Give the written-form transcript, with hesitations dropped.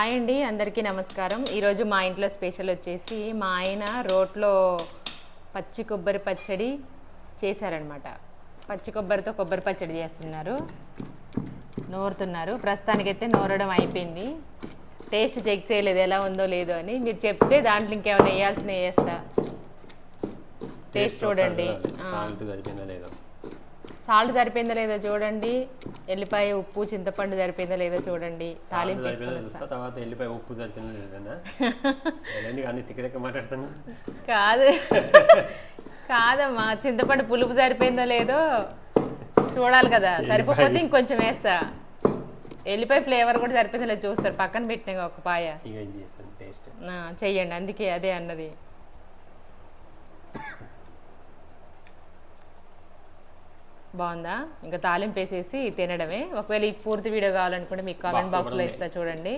Hi అండి, అందరికీ నమస్కారం. ఈరోజు మా ఇంట్లో స్పెషల్ వచ్చేసి మా ఆయన రోట్లో పచ్చి కొబ్బరి పచ్చడి చేశారనమాట. పచ్చి కొబ్బరితో కొబ్బరి పచ్చడి చేస్తున్నారు, నూరుతున్నారు. ప్రస్తుతానికైతే నూరడం అయిపోయింది. టేస్ట్ చెక్ చేయలేదు ఎలా ఉందో లేదో అని. మీరు చెప్తే దాంట్లో ఇంకేమైనా వేయాల్సిన వేస్తా. టేస్ట్ చూడండి, సాల్ట్ సరిపోయిందా లేదో చూడండి, ఎల్లిపాయ ఉప్పు చింతపండు సరిపోయిందా లేదో చూడండి. తాలింపు తర్వాత ఎల్లిపాయ ఉప్పు సరిపోయిందా మాట్లాడుతున్నా కాదు కాదమ్మా, చింతపండు పులుపు సరిపోయిందో లేదో చూడాలి కదా. సరిపోతే ఇంకొంచెం వేస్తా. ఎల్లిపాయ ఫ్లేవర్ కూడా సరిపోయిందో లేదో చూస్తారు. పక్కన పెట్టినా ఒక పాయ చెయ్యండి, అందుకే అదే అన్నది. బాగుందా? ఇంకా తాలింపు వేసేసి తినడమే. ఒకవేళ ఈ పూర్తి వీడియో కావాలనుకుంటే మీకు కామెంట్ బాక్స్లో ఇస్తా చూడండి.